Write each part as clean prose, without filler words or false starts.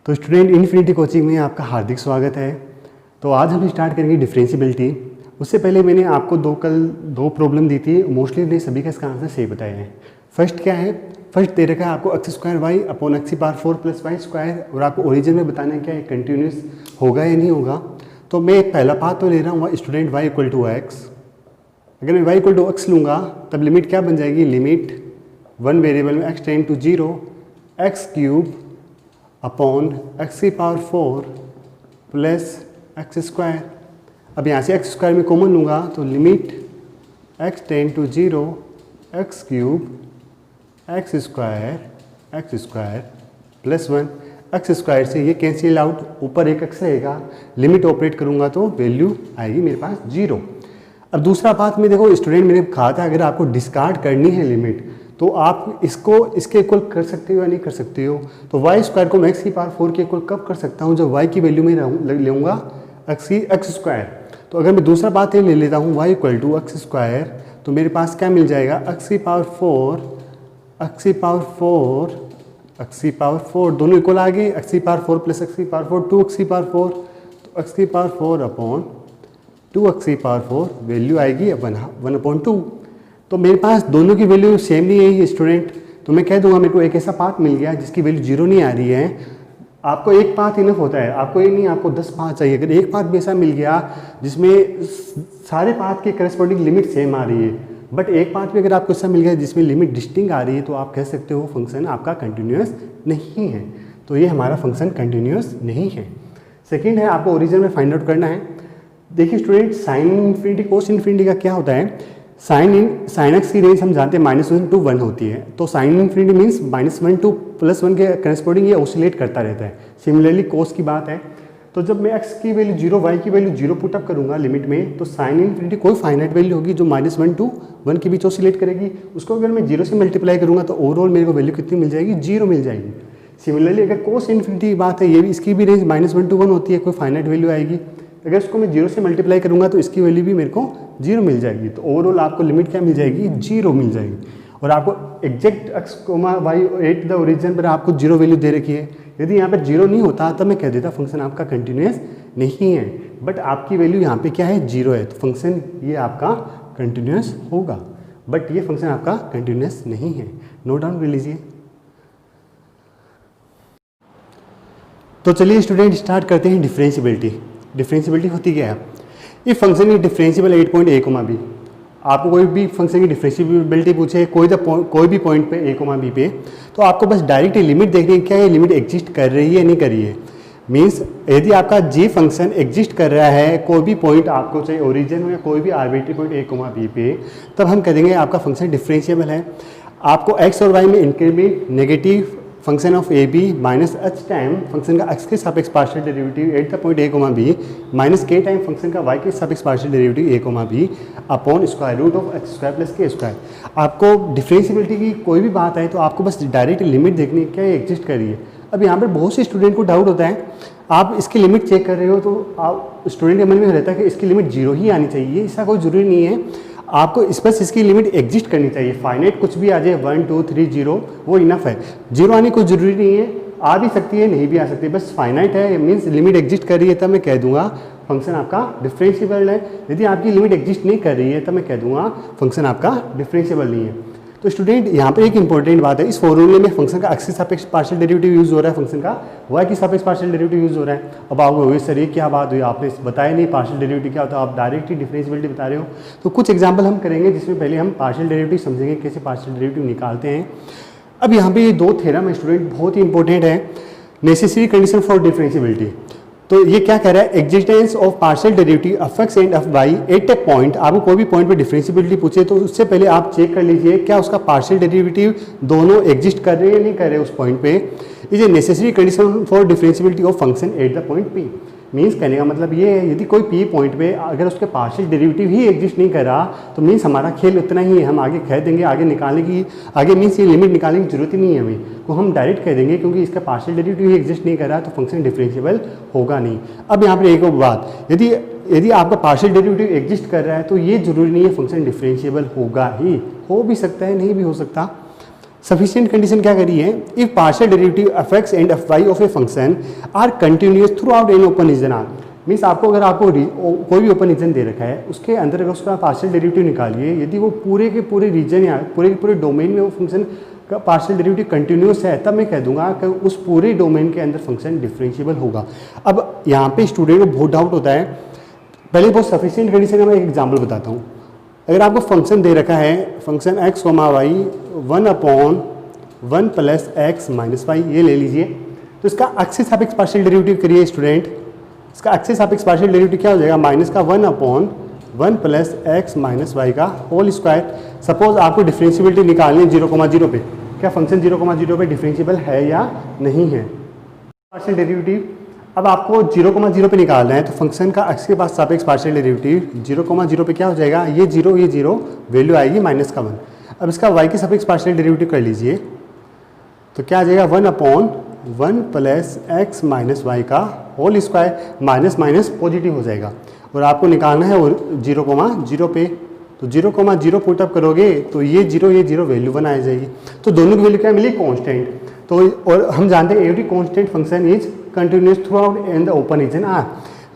तो student infinity coaching में आपका हार्दिक स्वागत है। तो आज हम स्टार्ट करेंगे डिफरेंशियबिलिटी। उससे पहले मैंने आपको दो प्रॉब्लम दी थी, मोस्टली ने सभी का इसका आंसर सही बताया है। फर्स्ट क्या है, फर्स्ट दे रखा है आपको x square y upon x power 4 plus y square, और आपको ओरिजिन में बताना है क्या है कंटिन्यूस होगा या नहीं होगा। तो मैं पहला पाथ तो ले रहा हूँ student y equal to x. अगर मैं वाई इक्वल टू एक्स लूँगा तब लिमिट क्या बन जाएगी, लिमिट वन वेरिएबल में x tend to 0 x cube upon x की पावर 4 प्लस एक्स स्क्वायर। अब यहाँ से एक्स स्क्वायर में कॉमन लूँगा तो limit x tend to 0 x cube x square plus 1। X square से ये कैंसिल आउट, ऊपर एक एक्स रहेगा, लिमिट ऑपरेट करूँगा तो वैल्यू आएगी मेरे पास 0। अब दूसरा बात में देखो स्टूडेंट, मैंने कहा था अगर आपको डिस्कार्ड करनी है लिमिट तो आप इसको इसके इक्वल कर सकते हो या नहीं कर सकते हो। तो वाई स्क्वायर को मैं एक्स की पावर 4 के इक्वल कब कर सकता हूँ, जब वाई की वैल्यू में लूँगा एक्स स्क्वायर। तो अगर मैं दूसरा बात ये ले लेता हूँ y equal to x square, तो मेरे पास क्या मिल जाएगा, एक्स की पावर 4 दोनों इक्वल आ गई, एक्स की पावर 4 प्लस एक्स की पावर 4 2 एक्स की पावर 4, तो एक्स की पावर 4 अपॉन 2 एक्स की पावर 4 वैल्यू आएगी 1/2। तो मेरे पास दोनों की वैल्यू सेम नहीं है स्टूडेंट, तो मैं कह दूंगा मेरे को एक ऐसा पाथ मिल गया जिसकी वैल्यू 0 नहीं आ रही है। आपको एक पाथ इनफ होता है, आपको ये नहीं आपको 10 पाथ चाहिए। अगर एक पाथ भी ऐसा मिल गया जिसमें सारे पाथ के करस्पॉन्डिंग लिमिट सेम आ रही है, बट एक पाथ भी अगर आपको ऐसा मिल गया जिसमें लिमिट डिस्टिंक्ट आ रही है, तो आप कह सकते हो फंक्शन आपका कंटिन्यूस नहीं है। तो ये हमारा फंक्शन कंटिन्यूस नहीं है। सेकेंड है, आपको ओरिजिन में फाइंड आउट करना है। देखिए स्टूडेंट, साइन इन्फिनिटी कोस इन्फिनिटी का क्या होता है, साइन एक्स की रेंज हम जानते हैं -1 to 1 होती है। तो साइन इन्फिनिटी मीन्स -1 to +1 के करस्पॉन्डिंग ये ऑसिलेट करता रहता है। सिमिलरली कोस की बात है, तो जब मैं एक्स की वैल्यू 0 वाई की वैल्यू 0 पुट अप करूंगा लिमिट में, तो साइन इन्फिनिटी कोई फाइनाइट वैल्यू होगी जो -1 to 1 के बीच ऑसिलेट करेगी। उसको अगर मैं 0 से मल्टीप्लाई करूंगा तो ओवरऑल मेरे को वैल्यू कितनी मिल जाएगी, 0 मिल जाएगी। सिमिलरली अगर कोस इन्फिनिटी की बात है, ये भी इसकी भी रेंज -1 to 1 होती है, कोई फाइनाइट वैल्यू आएगी। अगर इसको मैं 0 से मल्टीप्लाई करूंगा तो इसकी वैल्यू भी मेरे को 0 मिल जाएगी। तो ओवरऑल आपको लिमिट क्या मिल जाएगी, 0 मिल जाएगी। और आपको exact x comma y at the origin पर आपको 0 वैल्यू दे रखी है। यदि यहाँ पर 0 नहीं होता तब मैं कह देता फंक्शन आपका कंटिन्यूस नहीं है, बट आपकी वैल्यू यहाँ पे क्या है, 0 है, तो फंक्शन ये आपका कंटिन्यूस होगा। बट ये फंक्शन आपका कंटिन्यूस नहीं है, नोट डाउन कर लीजिए। तो चलिए स्टूडेंट स्टार्ट करते हैं डिफरेंशियबिलिटी। डिफरेंशियबिलिटी होती क्या है, ये फंक्शन की डिफरेंशियबल 8.a, b। आपको कोई भी फंक्शन की डिफरेंशियबिलिटी पूछे कोई भी पॉइंट पे a, b पे, तो आपको बस डायरेक्ट लिमिट देखनी है, क्या ये लिमिट एग्जिस्ट कर रही है या नहीं कर रही है। मीन्स यदि आपका g फंक्शन एग्जिस्ट कर रहा है कोई भी पॉइंट, आपको चाहे ओरिजिन हो या कोई भी आर्बिट्री पॉइंट a, b पे, तब हम कह देंगे आपका फंक्शन डिफरेंशियबल है। आपको x और y में increment negative function of a b minus h time function का एक्स के सापेक्ष partial derivative at the point a, b minus k time function का y के सापेक्ष partial derivative a, b upon square root of x square plus k square. आपको differentiability की कोई भी बात है तो आपको बस डायरेक्ट लिमिट देखनी है, क्या ये एग्जिस्ट कर रही है। अब यहाँ पर बहुत से स्टूडेंट को डाउट होता है, आप इसकी लिमिट चेक कर रहे हो तो आप स्टूडेंट के मन में रहता है कि इसकी लिमिट 0 ही आनी चाहिए। ऐसा कोई जरूरी नहीं है, आपको इस बस इसकी लिमिट एग्जिस्ट करनी चाहिए। फाइनाइट कुछ भी आ जाए 1 2 3 0 वो इनफ है। 0 आनी कोई जरूरी नहीं है, आ भी सकती है नहीं भी आ सकती है, बस फाइनाइट है मीन्स लिमिट एग्जिस्ट कर रही है, तब मैं कह दूंगा फंक्शन आपका डिफरेंशियबल है। यदि आपकी लिमिट एग्जिस्ट नहीं कर रही है तब मैं कह दूंगा फंक्शन आपका डिफरेंशियबल नहीं है। तो स्टूडेंट यहाँ पे एक इंपॉर्टेंट बात है, इस फॉर्मूले में फंक्शन का एक्स के सापेक्ष पार्शियल डेरिवेटिव यूज हो रहा है, फंक्शन का वाई के सापेक्ष पार्शियल डेरिवेटिव यूज हो रहा है। अब आपको सर ये क्या बात हुई, आपने बताया नहीं पार्शियल डेरिवेटिव क्या होता है, आप डायरेक्ट ही डिफरेंशियबिलिटी बता रहे हो। तो कुछ एग्जाम्पल हम करेंगे जिसमें पहले हम पार्शियल डेरिवेटिव समझेंगे, कैसे पार्शियल डेरिवेटिव निकालते हैं। अब यहाँ पे ये 2 थ्योरम है स्टूडेंट, बहुत ही इंपॉर्टेंट है, नेसेसरी कंडीशन फॉर डिफरेंशियबिलिटी। तो ये क्या कह रहा है, existence of partial derivative of x and of y at a point. आपको कोई भी पॉइंट पे डिफरेंशियबिलिटी पूछे तो उससे पहले आप चेक कर लीजिए क्या उसका पार्शियल डेरिवेटिव दोनों एग्जिस्ट कर रहे हैं या नहीं कर रहे उस पॉइंट पे। Is a necessary condition for differentiability of function at the point P. Means कहने का मतलब ये है, यदि कोई पी पॉइंट पे अगर उसके पार्शियल डेरिवेटिव ही एग्जिस्ट नहीं कर रहा तो मीन्स हमारा खेल उतना ही है, हम आगे कह देंगे, आगे निकालने की आगे मीन्स ये लिमिट निकालने की जरूरत ही नहीं है हमें, तो हम डायरेक्ट कह देंगे क्योंकि इसका पार्शियल डेरिवेटिव ही एग्जिस्ट नहीं कर रहा तो फंक्शन डिफरेंशियबल होगा नहीं। अब यहाँ पर एक और बात, यदि आपका पार्शियल डेरिवेटिव एग्जिस्ट कर रहा है तो ये जरूरी नहीं है फंक्शन डिफरेंशियबल होगा ही, हो भी सकता है नहीं भी हो सकता। सफिशिएंट कंडीशन क्या करी है, if partial derivative f x and f y of a function are continuous throughout an open region R, means आपको अगर आपको कोई भी ओपन रीजन दे रखा है उसके अंदर अगर उसका पार्शियल डेरिवेटिव निकालिए, यदि वो पूरे के पूरे रीजन या पूरे के पूरे डोमेन में वो फंक्शन का पार्शियल डेरिवेटिव कंटिन्यूस है, तब मैं कह दूंगा कि उस पूरे डोमेन के अंदर फंक्शन डिफरेंशिएबल होगा। अब यहाँ पे स्टूडेंट को बहुत डाउट होता है, पहले बहुत सफिशिएंट कंडीशन का मैं एक एग्जाम्पल बताता हूँ। अगर आपको फंक्शन दे रखा है, function x comma y 1/1 plus x minus y, ये ले लीजिए, तो इसका एक्सिस सापेक्ष पार्शियल डेरिवेटिव करिए स्टूडेंट। इसका एक्सिस सापेक्ष पार्शियल डेरिवेटिव क्या हो जाएगा, माइनस का 1/1 प्लस एक्स माइनस वाई का होल स्क्वायर। सपोज आपको डिफरेंशियबिलिटी निकालनी है 0,0 पे, क्या फंक्शन 0,0 पे डिफरेंशिएबल है या नहीं है, पार्शियल डेरिवेटिव। अब आपको 0,0 पे निकालना है, तो फंक्शन का एक्स के पास सापेक्ष पार्शियल डेरिवेटिव 0,0 पे क्या हो जाएगा, ये 0 वैल्यू आएगी -1। अब इसका y के सापेक्ष पार्शियल डेरिवेटिव कर लीजिए, तो क्या आ जाएगा 1/1 प्लस एक्स माइनस वाई का whole square, minus minus positive हो जाएगा, और आपको निकालना है 0,0 पे, तो 0,0 पुटअप करोगे तो ये 0 वैल्यू 1 आ जाएगी। तो दोनों की वैल्यू क्या मिली, कॉन्स्टेंट। तो और हम जानते हैं every constant function is continuous throughout in the open region R,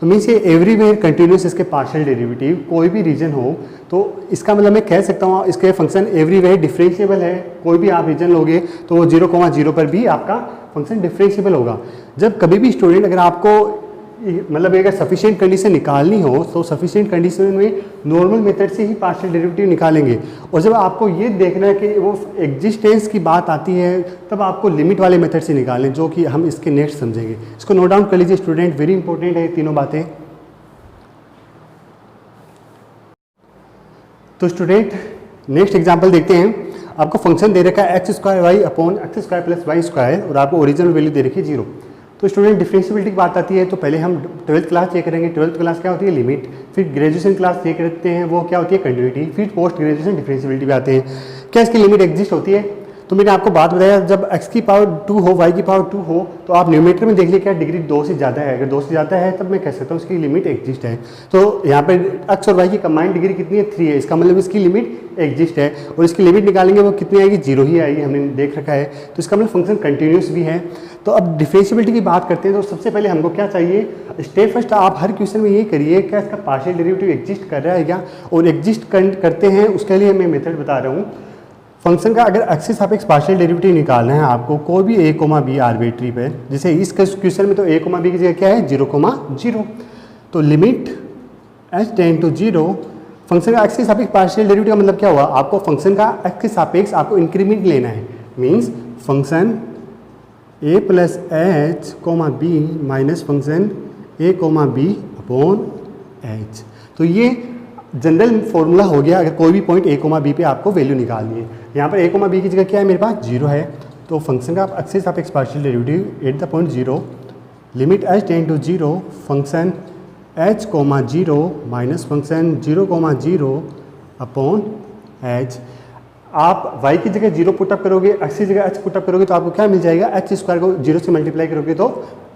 तो मीन्स ये एवरीवेयर कंटिन्यूस इसके पार्शियल डेरिवेटिव कोई भी रीजन हो, तो इसका मतलब मैं कह सकता हूँ इसके फंक्शन एवरीवेयर डिफरेंशिएबल है। कोई भी आप रीजन लोगे तो वो 0,0 पर भी आपका फंक्शन डिफरेंशिएबल होगा। जब कभी भी स्टूडेंट अगर आपको मतलब अगर सफिशिएंट कंडीशन निकालनी हो, तो सफिशिएंट कंडीशन में नॉर्मल मेथड से ही पार्शियल डेरिवेटिव निकालेंगे, और जब आपको ये देखना है कि वो एग्जिस्टेंस की बात आती है, तब आपको लिमिट वाले मेथड से निकालें, जो कि हम इसके नेक्स्ट समझेंगे। इसको नोट डाउन कर लीजिए स्टूडेंट, वेरी इंपॉर्टेंट है तीनों बातें। तो स्टूडेंट नेक्स्ट एग्जाम्पल देखते हैं। आपको फंक्शन दे रखा है x² y upon x² plus y², और आपको ओरिजिनल वैल्यू दे रखी है 0। तो स्टूडेंट डिफरेंशियबिलिटी की बात आती है, तो पहले हम 12th क्लास चेक करेंगे। 12th क्लास क्या होती है, लिमिट। फिर ग्रेजुएशन क्लास चेक करते हैं, वो क्या होती है, कंटिन्यूटी। फिर पोस्ट ग्रेजुएशन डिफरेंशियबिलिटी पे आते हैं, क्या इसकी लिमिट एग्जिस्ट होती है। तो मैंने आपको बात बताया, जब x की पावर 2 हो, y की पावर 2 हो, तो आप न्यूमेरेटर में देख लीजिए क्या डिग्री 2 से ज़्यादा है। अगर 2 से ज़्यादा है तब मैं कह सकता हूँ इसकी लिमिट एग्जिस्ट है। तो यहाँ पे x और y की कंबाइंड डिग्री कितनी है, 3 है, इसका मतलब इसकी लिमिट एग्जिस्ट है, और इसकी लिमिट निकालेंगे वो कितनी आएगी, 0 ही आएगी, हमने देख रखा है। तो इसका मतलब फंक्शन कंटिन्यूस भी है। तो अब डिफरेंशियबिलिटी की बात करते हैं, तो सबसे पहले हमको क्या चाहिए, स्टेप फर्स्ट आप हर क्वेश्चन में ये करिए क्या इसका पार्शियल डेरिवेटिव एग्जिस्ट कर रहा है क्या, और एग्जिस्ट करते हैं उसके लिए मैं मेथड बता रहा हूँ। फंक्शन का अगर एक्सिस सापेक्ष पार्शियल डेरिवेटिव निकालना है आपको, कोई भी a, b आर्बिट्री पे, जैसे इस क्वेश्चन में तो a, b की जगह क्या है, 0,0। तो limit h tend to 0, function का एक्सिस सापेक्ष पार्शियल डेरिवेटिव का मतलब क्या हुआ, आपको फंक्शन का एक्सिस सापेक्ष आपको इंक्रीमेंट लेना है। Means function a plus h, b minus function a, b upon h। तो ये जनरल फॉर्मूला हो गया अगर कोई भी पॉइंट a, b पे आपको वैल्यू निकालनी है। यहाँ पर a, b की जगह क्या है, मेरे पास 0 है, तो फंक्शन का एक्सिस सापेक्ष partial derivative at the point 0, limit h tend to 0, function h, 0 minus function 0,0 upon h। आप y की जगह 0 पुटअप करोगे, x की जगह h पुटअप करोगे, तो आपको क्या मिल जाएगा, h² को 0 से मल्टीप्लाई करोगे तो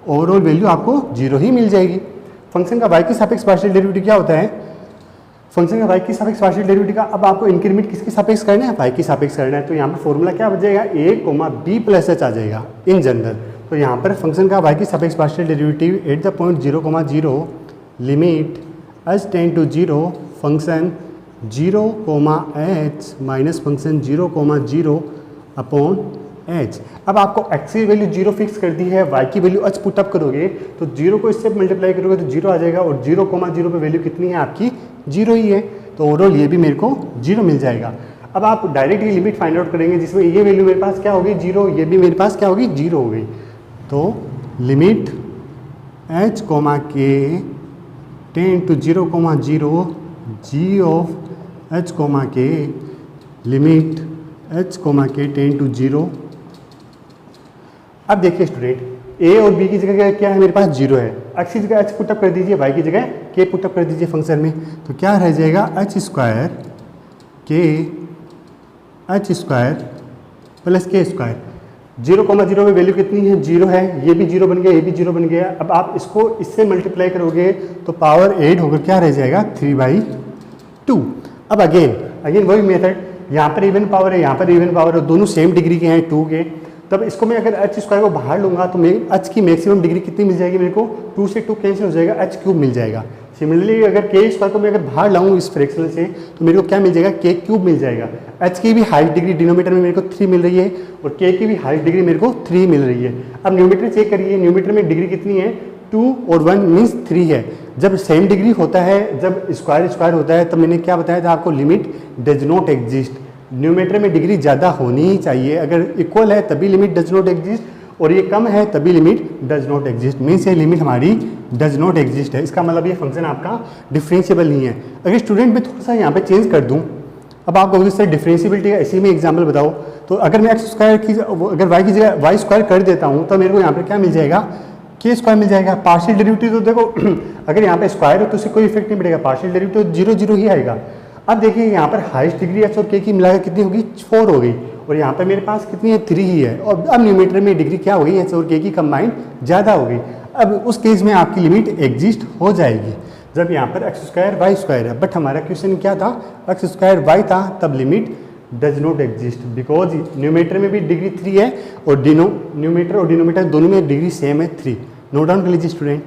ओवरऑल वैल्यू आपको 0 ही मिल जाएगी। फंक्शन का y के सापेक्ष पार्शियल डेरिवेटिव क्या होता है, फंक्शन का y की सापेक्ष पार्शियल डेरिवेटिव का अब आपको इंक्रीमेंट किसके सापेक्ष करना है, y की सापेक्ष करना है। तो यहाँ पर फॉर्मूला क्या बच जाएगा, a, b प्लस h आ जाएगा इन जनरल। तो यहाँ पर फंक्शन का y की सापेक्ष partial derivative at the point 0,0, limit h tend to 0, function 0,h minus function 0,0 upon h। अब आपको x की वैल्यू 0 फिक्स कर दी है, y की वैल्यू h पुटअप करोगे तो 0 को इससे मल्टीप्लाई करोगे तो 0 आ जाएगा, और 0,0 पे वैल्यू कितनी है आपकी, 0 ही है। तो ओवरऑल ये भी मेरे को 0 मिल जाएगा। अब आप डायरेक्ट ये लिमिट फाइंड आउट करेंगे, जिसमें ये वैल्यू मेरे पास क्या होगी, 0, ये भी मेरे पास क्या होगी, 0 हो गई। तो limit h, k tend to 0,0, g of h, k, limit h, k tend to 0। अब देखिए स्टूडेंट, a और b की जगह क्या है, मेरे पास 0 है, x की जगह h पुटअप कर दीजिए, y की जगह k पुटअप कर दीजिए फंक्शन में, तो क्या रह जाएगा, h² प्लस k²। 0,0 में वैल्यू कितनी है, 0 है, ये भी 0 बन गया, ये भी 0 बन गया। अब आप इसको इससे मल्टीप्लाई करोगे तो पावर 8 होकर क्या रह जाएगा, 3/2। अब अगेन वही मेथड, यहाँ पर इवन पावर है, यहाँ पर इवन पावर है, दोनों सेम डिग्री के हैं 2 के, तब इसको मैं अगर एच स्क्वायर को बाहर लूँगा तो मेरी एच की मैक्सिमम डिग्री कितनी मिल जाएगी मेरे को, 2 से 2 कैंसिल हो जाएगा, एच क्यूब मिल जाएगा। सिमिलरली अगर के स्क्वायर को मैं अगर बाहर लाऊँ इस फ्रैक्शन से तो मेरे को क्या मिल जाएगा, के क्यूब मिल जाएगा। एच की भी हाईएस्ट डिग्री डिनोमीटर में मेरे को 3 मिल रही है और के की भी हाईएस्ट डिग्री मेरे को 3 मिल रही है। अब न्यूमीटर चेक करिए, न्यूमीटर में डिग्री कितनी है, 2 और 1 मीन्स 3 है। जब सेम डिग्री होता है, जब स्क्वायर स्क्वायर होता है, तब मैंने क्या बताया था आपको, limit does not exist. Numerator में डिग्री ज़्यादा होनी ही चाहिए, अगर इक्वल है तभी लिमिट डज नॉट एग्जिस्ट और ये कम है तभी limit does not exist. Means ये लिमिट हमारी डज नॉट एग्जिस्ट है, इसका मतलब ये फंक्शन आपका डिफरेंशिएबल नहीं है। अगर स्टूडेंट में थोड़ा सा यहाँ पे चेंज कर दूँ, अब आप कहोगे सर डिफरेंशिएबिलिटी का इसी में एग्जाम्पल बताओ, तो अगर मैं एक्स स्क्वायर की अगर वाई की जगह वाई स्क्वायर कर देता हूँ तो मेरे को यहाँ पर क्या मिल जाएगा, के स्क्वायर मिल जाएगा। पार्शियल डेरिवेटिव तो देखो अगर यहाँ पे स्क्वायर हो तो उससे कोई इफेक्ट नहीं पड़ेगा, पार्शियल डेरिवेटिव 0 0 ही आएगा। अब देखिए यहाँ पर हाईएस्ट डिग्री एच और के की मिलाकर कितनी होगी, 4 हो गई और यहाँ पर मेरे पास कितनी है, 3 ही है। और अब न्यूमेटर में डिग्री क्या हो गई, एच और के की कंबाइंड ज़्यादा हो गई। अब उस केस में आपकी लिमिट एग्जिस्ट हो जाएगी जब यहाँ पर एक्स स्क्वायर वाई स्क्वायर है। बट हमारा क्वेश्चन क्या था, एक्स स्क्वायर वाई था, तब limit does not exist because numerator में भी डिग्री 3 है और न्यूमेटर और डिनोमीटर दोनों में डिग्री सेम है 3। नोट डाउन कर लीजिए स्टूडेंट।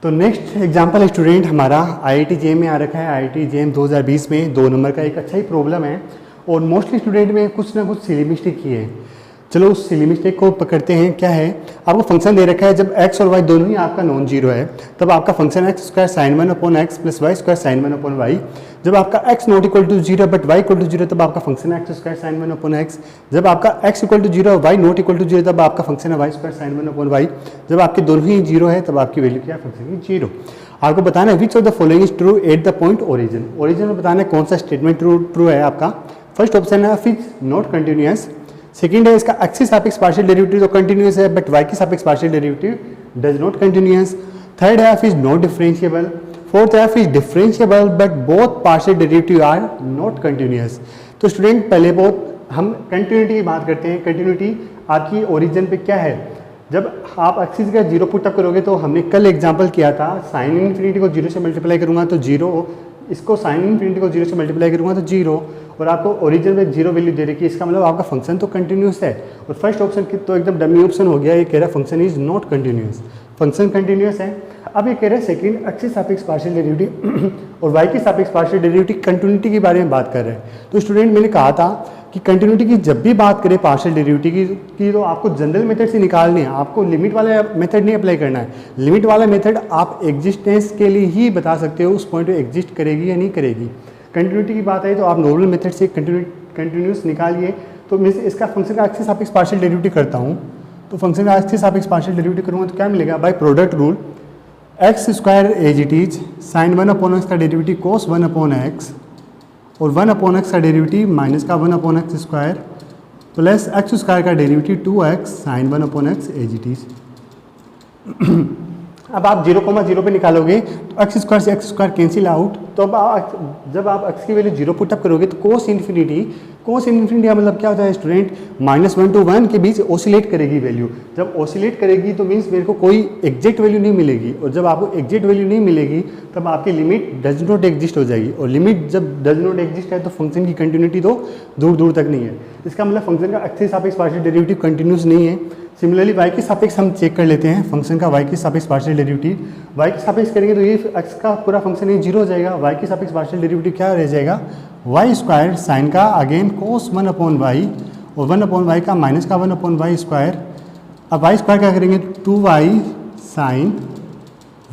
तो नेक्स्ट एग्जांपल है स्टूडेंट हमारा IIT JEM में आ रखा है, IIT JEM 2020 में 2 नंबर का एक अच्छा ही प्रॉब्लम है और मोस्टली स्टूडेंट में कुछ ना कुछ सिली मिस्टेक की है। चलो उस सिली मिस्टेक को पकड़ते हैं। क्या है, आपको फंक्शन दे रखा है, जब x और y दोनों ही आपका नॉन जीरो है तब आपका function x square sine 1 upon x plus y square sine 1 upon y. जब आपका x not equal to zero but y equal to zero तब आपका फंक्शन है x square sine 1 upon x. जब आपका x equal to zero y not equal to zero तब आपका function है y square sine 1 upon y. जब आपके दोनों ही जीरो है तब आपकी वैल्यू क्या है, फंक्शन की जीरो। आपको बताना है which of the following is true at the point origin. Origin में बताना है कौन सा स्टेटमेंट ट्रू है आपका। फर्स्ट ऑप्शन है F is not continuous. Second है इसका एक्स के सापेक्ष पार्शियल डेरिवेटिव तो कंटिन्यूअस है बट वाई के सापेक्ष partial derivative does not continuous. Third है F is not differentiable. Fourth है F is differentiable but both partial derivative are not continuous. तो स्टूडेंट पहले बहुत हम कंटिन्यूटी की बात करते हैं। कंटिन्यूटी आपकी ओरिजिन पे क्या है, जब आप एक्सिस का जीरो पुट अप करोगे तो हमने कल एग्जांपल किया था साइन इन्फिनिटी को जीरो से मल्टीप्लाई करूंगा तो जीरो, इसको साइन इन्फिनिटी को जीरो से मल्टीप्लाई करूंगा तो जीरो और आपको ओरिजिन में जीरो वैल्यू दे रखी है, इसका मतलब आपका फंक्शन तो कंटिन्यूस है। और फर्स्ट ऑप्शन की तो एकदम डमी ऑप्शन हो गया, ये कह रहा है function is not continuous, function continuous है। अब ये कह रहे हैं सेकंड एक्स के सापेक्ष पार्शियल डेरिवेटिव और वाई के सापेक्ष पार्शियल डेरिवेटिव कंटिन्यूटी के बारे में बात कर रहे हैं। तो स्टूडेंट मैंने कहा था कि कंटिन्यूटी की जब भी बात करें पार्शियल डेरिवेटिव की तो आपको जनरल मेथड से निकालनी है, आपको लिमिट वाला मेथड नहीं अप्लाई करना है। लिमिट वाला मेथड आप एग्जिस्टेंस के लिए ही बता सकते हो उस पॉइंट पे एग्जिस्ट करेगी या नहीं करेगी। कंटिन्यूटी की बात आई तो आप नॉर्मल मेथड से कंटिन्यूस निकालिए। तो मैं इसका फंक्शन का एक्स के सापेक्ष पार्शियल डेरिवेटिव करता हूँ, तो फंक्शन का एक्स के सापेक्ष पार्शियल डेरिवेटिव करूँगा तो क्या मिलेगा, by product rule x square as it is sine 1 upon x का डेरिवेटिव कोस 1 अपॉन एक्स और 1 अपॉन एक्स का डेरिवेटिव माइनस का 1 upon x square plus x square का derivative 2x sine 1 upon x as it is. अब आप 0,0 पे निकालोगे तो एक्स स्क्वायर से एक्स स्क्वायर कैंसिल आउट। तो अब जब आप एक्स की वैल्यू जीरो पुटअप करोगे तो कोस इन्फिनिटी का मतलब क्या होता है स्टूडेंट, -1 to 1 के बीच ओसिलेट करेगी वैल्यू। जब ओसिलेट करेगी तो मीन्स मेरे को कोई एग्जैक्ट वैल्यू नहीं मिलेगी और जब आपको एग्जैक्ट वैल्यू नहीं मिलेगी तब आपकी लिमिट डज नॉट एग्जिस्ट हो जाएगी। और लिमिट जब डज नॉट एग्जिस्ट है तो फंक्शन की कंटिन्यूटी तो दूर दूर तक नहीं है। इसका मतलब फंक्शन का एक्स के सापेक्ष पार्शियल डेरिवेटिव कंटिन्यूस नहीं है। सिमिलरली वाई के सापेक्ष हम चेक कर लेते हैं फंक्शन का वाई के सापेक्ष पार्शियल डेरिवेटिव। वाई के सापेक्ष करेंगे तो ये एक्स का पूरा फंक्शन ही जीरो हो जाएगा। वाई के सापेक्ष पार्शियल डेरिवेटिव क्या रह जाएगा, वाई स्क्वायर साइन का अगेन कोस 1 अपॉन वाई और 1 अपॉन वाई का माइनस का 1 अपॉन वाई स्क्वायर। अब वाई स्क्वायर क्या करेंगे 2y साइन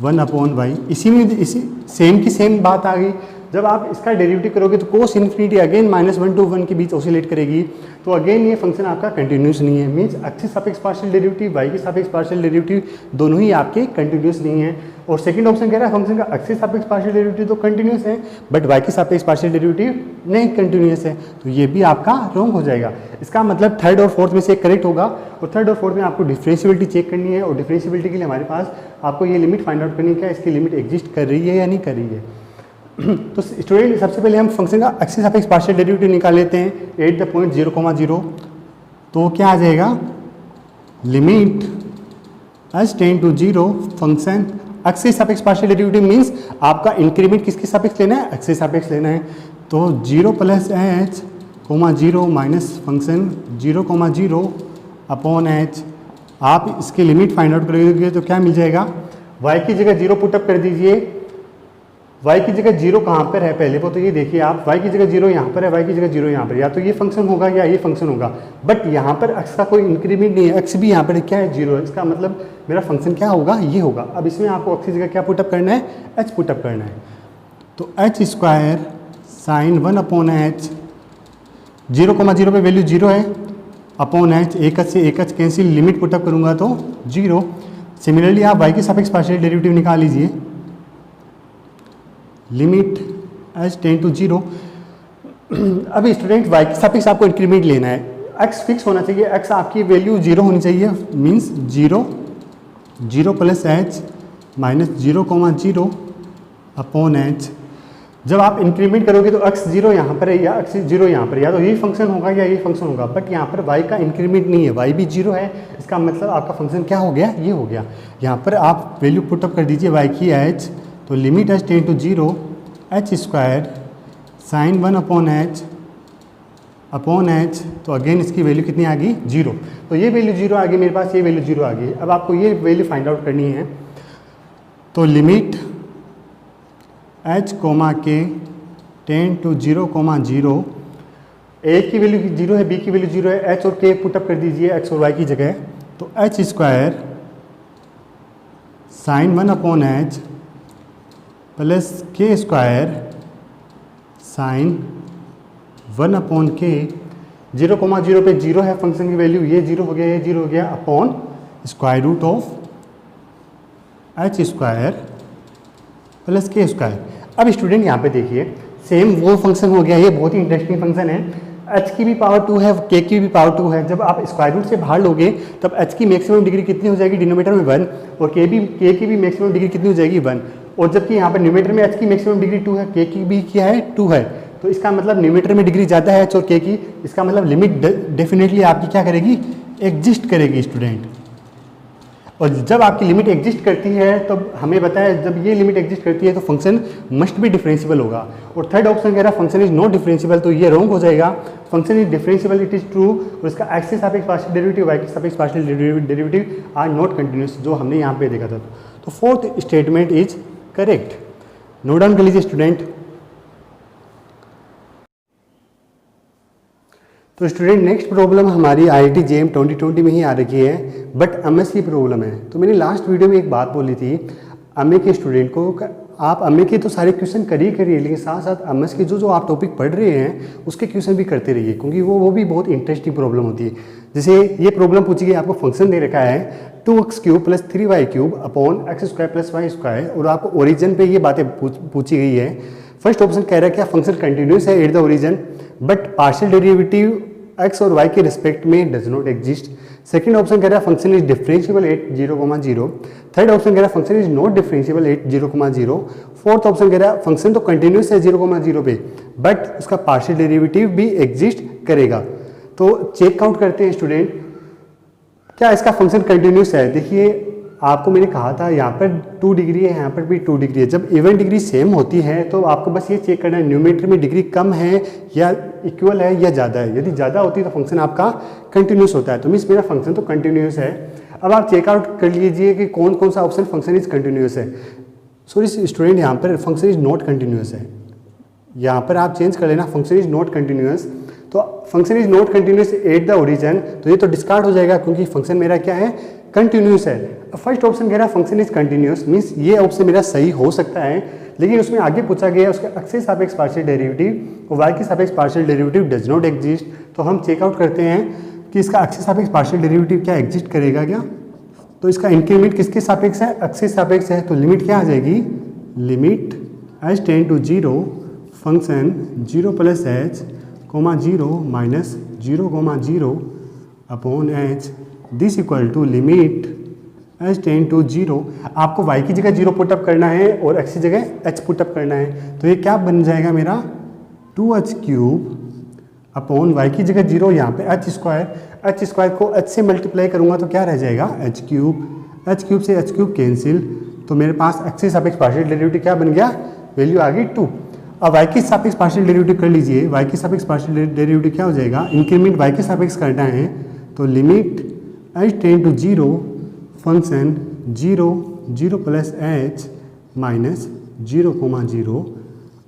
1 अपॉन वाई। इसी सेम की सेम बात आ गई। जब आप इसका डेरिवेटिव करोगे तो कोस इन्फिनिटी अगेन -1 to 1 के बीच ऑसिलेट करेगी तो अगेन ये फंक्शन आपका कंटिन्यूस नहीं है। मीन्स एक्स के सापेक्ष पार्शियल डेरिवेटिव वाई के सापेक्ष पार्शियल डेरिवेटिव दोनों ही आपके कंटिन्यूस नहीं है। और सेकंड ऑप्शन कह रहा है फंक्शन का एक्स के सापेक्ष पार्शियल डेरिवेटिव तो कंटिन्यूस है बट वाई के सापेक्ष पार्शियल डेरिवेटिव नहीं कंटिन्यूस है, तो ये भी आपका रॉन्ग हो जाएगा। इसका मतलब थर्ड और फोर्थ में से करेक्ट होगा। और थर्ड और फोर्थ में आपको डिफरेंशिएबिलिटी चेक करनी है और डिफरेंशिएबिलिटी के लिए हमारे पास आपको ये लिमिट फाइंड आउट करनी है, क्या इसकी लिमिट एग्जिस्ट कर रही है या नहीं कर रही है। तो स्टूडेंट सबसे पहले हम फंक्शन का एक्स के सापेक्ष पार्शियल डेरिवेटिव निकाल लेते हैं एट द पॉइंट 0,0। तो क्या आ जाएगा, limit h tend to 0 function x के सापेक्ष पार्शियल डेरिवेटिव मीन्स आपका इंक्रीमेंट किसके सापेक्ष लेना है, एक्स के सापेक्ष लेना है। तो 0 plus h comma 0 minus function 0 comma 0 upon h. आप इसके लिमिट फाइंड आउट करोगे तो क्या मिल जाएगा, y की जगह 0 पुटअप कर दीजिए। y की जगह 0 कहाँ पर है पहले वो तो ये देखिए आप, y की जगह 0 यहाँ पर है, y की जगह 0 यहाँ पर, या तो ये फंक्शन होगा या ये फंक्शन होगा, बट यहाँ पर x का कोई इंक्रीमेंट नहीं है, x भी यहाँ पर क्या है 0 है, इसका मतलब मेरा फंक्शन क्या होगा, ये होगा। अब इसमें आपको x की जगह क्या पुटअप करना है, h पुटअप करना है। तो H square sine 1 upon H, 0,0 पे वैल्यू 0 है, अपॉन एच, एक एच से एक एच कैंसिल, लिमिट पुटअप करूँगा तो 0। सिमिलरली आप y के सापेक्ष पार्शियल डेरिवेटिव निकाल लीजिए, लिमिट एच टेंड टू 0। अब स्टूडेंट y के सापेक्ष आपको इंक्रीमेंट लेना है, x फिक्स होना चाहिए, x आपकी वैल्यू 0 होनी चाहिए, means 0 plus H minus 0,0 upon H. जब आप इंक्रीमेंट करोगे तो x 0 यहाँ पर है या x 0 यहाँ पर, या तो यही फंक्शन होगा या ये फंक्शन होगा, बट यहाँ पर y का इंक्रीमेंट नहीं है, y भी 0 है, इसका मतलब आपका फंक्शन क्या हो गया, ये हो गया। यहाँ पर आप वैल्यू पुटअप कर दीजिए y की h, तो limit h tend to 0 h square sine 1 upon h, तो अगेन इसकी वैल्यू कितनी आ गई, 0। तो ये वैल्यू 0 आ गई मेरे पास, ये वैल्यू 0 आ गई। अब आपको ये वैल्यू फाइंड आउट करनी है, तो लिमिट h कोमा के टेंड टू 0,0, a की वैल्यू 0 है, b की वैल्यू 0 है, h और k पुटअप कर दीजिए x और y की जगह, तो H square sine 1 upon H plus k square sine 1 upon के, 0,0 पे 0 है फंक्शन की वैल्यू, ये 0 हो गया, ये 0 हो गया, upon square root of h square plus k square. अब स्टूडेंट यहाँ पे देखिए सेम वो फंक्शन हो गया, ये बहुत ही इंटरेस्टिंग फंक्शन है, h की भी पावर 2 है, k की भी पावर 2 है। जब आप स्क्वायर रूट से बाहर लोगे तब h की मैक्सिमम डिग्री कितनी हो जाएगी, डिनोमिनेटर में 1, और k की भी मैक्सिमम डिग्री कितनी हो जाएगी, 1। और जबकि यहाँ पर न्यूमेटर में h की मैक्सिमम डिग्री 2 है, k की भी क्या है, 2 है, तो इसका मतलब न्यूमेटर में डिग्री ज़्यादा है h और k की, इसका मतलब लिमिट डेफिनेटली आपकी क्या करेगी, एग्जिस्ट करेगी स्टूडेंट। और जब आपकी लिमिट एग्जिस्ट करती है तब हमें बताया, जब ये लिमिट एग्जिस्ट करती है तो फंक्शन मस्ट भी डिफरेंशियल होगा। और थर्ड ऑप्शन कह रहा है फंक्शन इज नॉट डिफरेंशियल, तो ये रॉन्ग हो जाएगा, function is differential it is true, और इसका एक्स के सापेक्ष पार्शियल डेरिवेटिव, वाई के सापेक्ष partial derivative are not continuous, जो हमने यहाँ पे देखा था। तो fourth statement is correct. Note down कर लीजिए स्टूडेंट। तो स्टूडेंट नेक्स्ट प्रॉब्लम हमारी IIT JEM 2020 में ही आ रखी है, बट एमएस की प्रॉब्लम है। तो मैंने लास्ट वीडियो में एक बात बोली थी एमए के स्टूडेंट को, आप एमए के तो सारे क्वेश्चन करिए, लेकिन साथ साथ एमएस के जो आप टॉपिक पढ़ रहे हैं उसके क्वेश्चन भी करते रहिए, क्योंकि वो भी बहुत इंटरेस्टिंग प्रॉब्लम होती है। जैसे ये प्रॉब्लम पूछी गई, आपको फंक्शन दे रखा है 2x³ plus 3y³ upon x² plus y², और आपको ओरिजिन पे ये बातें पूछी गई है। फर्स्ट ऑप्शन कह रहा है क्या फंक्शन कंटिन्यूस है eight the origin, but partial derivative x और y के रिस्पेक्ट में does not exist. Second option कह रहा है function is differentiable eight 0,0। Third option कह रहा है function is not differentiable eight 0,0। Fourth option कह रहा है फंक्शन तो कंटिन्यूस है 0,0 पे, बट उसका पार्शियल डेरिवेटिव भी एग्जिस्ट करेगा। तो चेक आउट करते हैं स्टूडेंट, क्या इसका फंक्शन कंटिन्यूस है। देखिए आपको मैंने कहा था यहाँ पर 2 डिग्री है, यहाँ पर भी 2 डिग्री है। जब इवन डिग्री सेम होती है तो आपको बस ये चेक करना है न्यूमेरेटर में डिग्री कम है या इक्वल है या ज़्यादा है। यदि ज़्यादा होती है तो फंक्शन आपका कंटिन्यूस होता है, तो मीन्स मेरा फंक्शन तो कंटिन्यूस है। अब आप चेकआउट कर लीजिए कि कौन कौन सा ऑप्शन फंक्शन इज कंटिन्यूस है। सॉरी स्टूडेंट, यहाँ पर फंक्शन इज नॉट कंटिन्यूस है, यहाँ पर आप चेंज कर लेना फंक्शन इज नॉट कंटिन्यूस। तो function is not continuous at the origin, तो ये तो डिस्कार्ड हो जाएगा क्योंकि फंक्शन मेरा क्या है, कंटिन्यूस है। फर्स्ट ऑप्शन कह रहा है फंक्शन इज कंटिन्यूस, मीन्स ये ऑप्शन मेरा सही हो सकता है, लेकिन उसमें आगे पूछा गया उसके एक्स के सापेक्ष पार्शियल डेरिवेटिव और वाई के सापेक्ष partial derivative does not exist. तो हम चेकआउट करते हैं कि इसका एक्स के सापेक्ष पार्शियल डेरिवेटिव क्या एग्जिस्ट करेगा क्या। तो इसका इंक्रीमेंट किसके सापेक्ष है, एक्स के सापेक्ष है, तो लिमिट क्या आ जाएगी, limit h tend to 0 function 0 plus h comma 0 minus 0,0 upon h this equal to limit h tend to 0। आपको y की जगह 0 पुटअप करना है और x की जगह h पुटअप करना है, तो ये क्या बन जाएगा मेरा 2h³ अपॉन y की जगह 0, यहाँ पे h² को h से मल्टीप्लाई करूँगा तो क्या रह जाएगा h³ से h³ कैंसिल, तो मेरे पास x के सापेक्ष पार्शियल डेरिवेटिव क्या बन गया, वैल्यू आ गई 2। अब y के सापेक्ष पार्शियल डेरिवेटिव कर लीजिए, y के सापेक्ष पार्शियल डेरिवेटिव क्या हो जाएगा, इंक्रीमेंट y के सापेक्ष करना है तो limit h tend to 0 function 0 0 plus h minus 0,0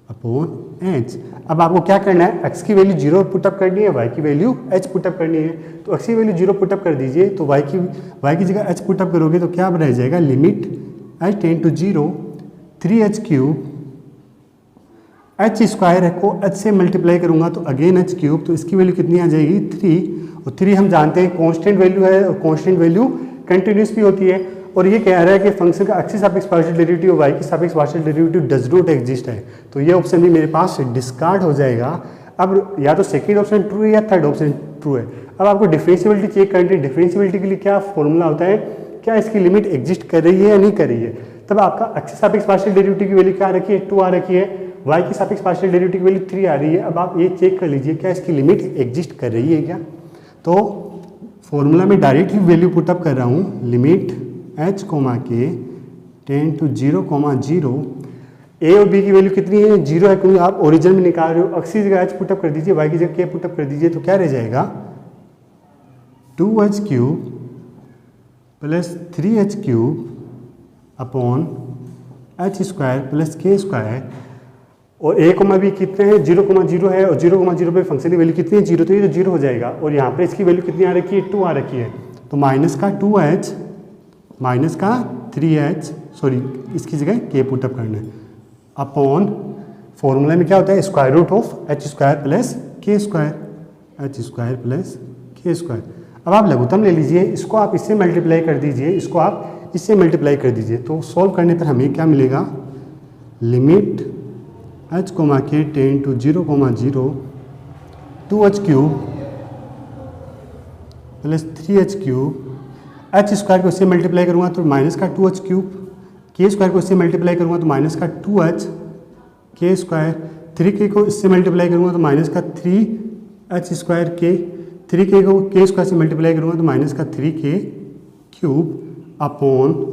upon h। अब आपको क्या करना है, x की वैल्यू 0 पुटअप करनी है, y की वैल्यू h पुटअप करनी है। तो x की वैल्यू 0 पुटअप कर दीजिए, तो y की जगह h पुटअप करोगे तो क्या रह जाएगा, limit h tend to 0 3h cube, h square को h से मल्टीप्लाई करूंगा तो अगेन h क्यूब, तो इसकी वैल्यू कितनी आ जाएगी 3, और 3 हम जानते हैं कांस्टेंट वैल्यू है, और कांस्टेंट वैल्यू कंटिन्यूस भी होती है। और ये कह रहा है कि फंक्शन का x के सापेक्ष पार्शियल डेरिवेटिव और y के सापेक्ष partial derivative does not exist है, तो ये ऑप्शन भी मेरे पास डिस्कार्ड हो जाएगा। अब या तो सेकंड ऑप्शन ट्रू है या थर्ड ऑप्शन ट्रू है। अब आपको डिफरेंशियबिलिटी चेक करनी है, डिफरेंशियबिलिटी के लिए क्या फॉर्मूला होता है, क्या इसकी लिमिट एग्जिस्ट कर रही है या नहीं कर रही है। तब आपका x के सापेक्ष पार्शियल डेरिवेटिव की वैल्यू क्या आ रखी है, 2 आ रखी है, y के सापेक्ष पार्शियल डेरिवेटिव की वैल्यू 3 आ रही है। अब आप ये चेक कर लीजिए क्या इसकी लिमिट एग्जिस्ट कर रही है क्या। तो फॉर्मूला में डायरेक्ट ही वैल्यू पुटअप कर रहा हूँ, लिमिट h के टेंड टू 0,0, a और b की वैल्यू कितनी है, 0 है, क्योंकि आप ओरिजिन में निकाल रहे हो। x की जगह h पुटअप कर दीजिए, y की जगह k पुटअप कर दीजिए, तो क्या रह जाएगा 2h cube plus 3h cube upon h square plus k square, और a कोमा b कितने हैं, 0,0 है, और 0,0 पे फंक्शन की वैल्यू कितनी है 0, तो ये तो 0 हो जाएगा। और यहाँ पे इसकी वैल्यू कितनी आ रखी है, 2 आ रखी है, तो माइनस का 2h माइनस का 3h, सॉरी इसकी जगह k पुटअप करना है, अपॉन फॉर्मूला में क्या होता है, square root of h square plus k square, h square plus k square. अब आप लघुत्तम ले लीजिए, इसको आप इससे मल्टीप्लाई कर दीजिए, इसको आप इससे मल्टीप्लाई कर दीजिए, तो सॉल्व करने पर हमें क्या मिलेगा, लिमिट h के tend to 0,0 2h cube plus 3h cube, h square को इससे मल्टीप्लाई करूँगा तो माइनस का 2h क्यूब, k स्क्वायर को इससे मल्टीप्लाई करूँगा तो माइनस का 2h k स्क्वायर, 3k को इससे मल्टीप्लाई करूँगा तो माइनस का 3h स्क्वायर k, 3k को k स्क्वायर से मल्टीप्लाई करूँगा तो माइनस का 3k क्यूब अपॉन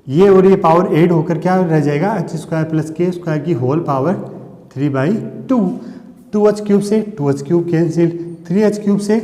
ये और ये पावर ऐड होकर क्या रह जाएगा, h square plus k square की होल पावर 3/2, 2h क्यूब से 2h cube cancel, 3h cube से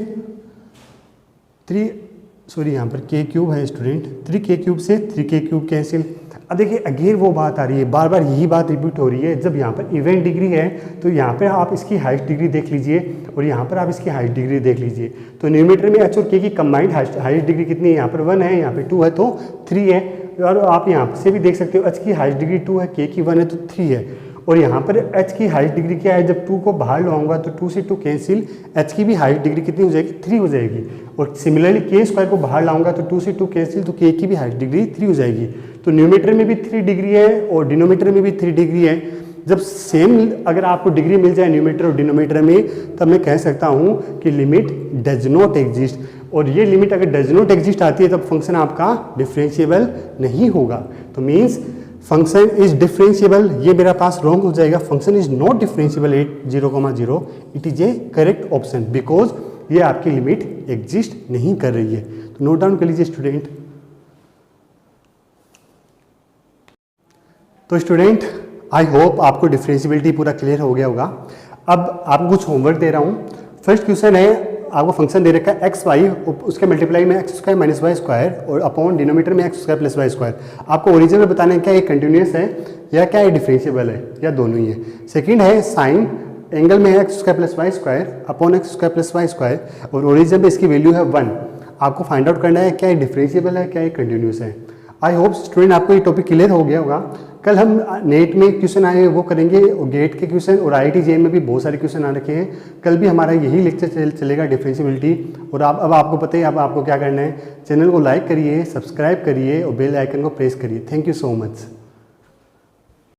यहाँ पर k क्यूब है स्टूडेंट, 3k क्यूब से 3k क्यूब कैंसिल। अब देखिए अगेन वो बात आ रही है, बार बार यही बात रिपीट हो रही है। जब यहाँ पर इवेंट डिग्री है तो यहाँ पर आप इसकी हाइस्ट डिग्री देख लीजिए और यहाँ पर आप इसकी हाइस्ट डिग्री देख लीजिए। तो न्यूमरेटर में h और k की कंबाइंड हाइस्ट डिग्री कितनी है, यहाँ पर 1 है, यहाँ पर 2 है तो 3 है। और आप यहाँ से भी देख सकते हो h की हाइस्ट डिग्री 2 है, k की 1 है तो 3 है। और यहाँ पर h की हाइस्ट डिग्री क्या है, जब 2 को बाहर लाऊंगा तो 2 से 2 कैंसिल, h की भी हाइस्ट डिग्री कितनी हो जाएगी, 3 हो जाएगी। और सिमिलरली k स्क्वायर को बाहर लाऊंगा तो 2 से 2 कैंसिल, तो k की भी हाइस्ट डिग्री 3 हो जाएगी। तो न्यूमरेटर में भी 3 डिग्री है और डिनोमिनेटर में भी 3 डिग्री है। जब सेम अगर आपको डिग्री मिल जाए न्यूमरेटर और डिनोमिनेटर में, तब मैं कह सकता हूँ कि लिमिट डज नॉट एग्जिस्ट। और ये लिमिट अगर डज नॉट एग्जिस्ट आती है तब फंक्शन आपका डिफरेंशिएबल नहीं होगा। तो मीन्स फंक्शन इज डिफरेंशिएबल, ये मेरा पास रॉन्ग हो जाएगा। Function is not differentiable eight 0,0, it is A correct option because ये आपकी लिमिट एग्जिस्ट नहीं कर रही है। तो नोट डाउन कर लीजिए स्टूडेंट। तो स्टूडेंट आई होप आपको डिफरेंशिएबिलिटी पूरा क्लियर हो गया होगा। अब आपको कुछ होमवर्क दे रहा हूँ। फर्स्ट क्वेश्चन है, आपको फंक्शन दे रखा है एक्स वाई, उसके मल्टीप्लाई में x square minus y square और अपॉन डिनोमीटर में x square plus y square. आपको ओरिजिन में बताना है क्या ये कंटिन्यूस है या क्या ये डिफरेंशिएबल है या दोनों ही है। सेकंड है साइन एंगल में है x square plus y square upon x square plus y square और ओरिजिन में इसकी वैल्यू है 1। आपको फाइंड आउट करना है क्या ये डिफरेंशिएबल है क्या ये कंटिन्यूस है। आई होप स्टूडेंट आपको ये टॉपिक क्लियर हो गया होगा। कल हम नेट में क्वेश्चन आए वो करेंगे और गेट के क्वेश्चन और IIT JEE में भी बहुत सारे क्वेश्चन आ रखे हैं। कल भी हमारा यही लेक्चर चलेगा डिफरेंशिएबिलिटी। और अब आपको पता है अब आपको क्या करना है, चैनल को लाइक करिए, सब्सक्राइब करिए और बेल आइकन को प्रेस करिए। Thank you so much.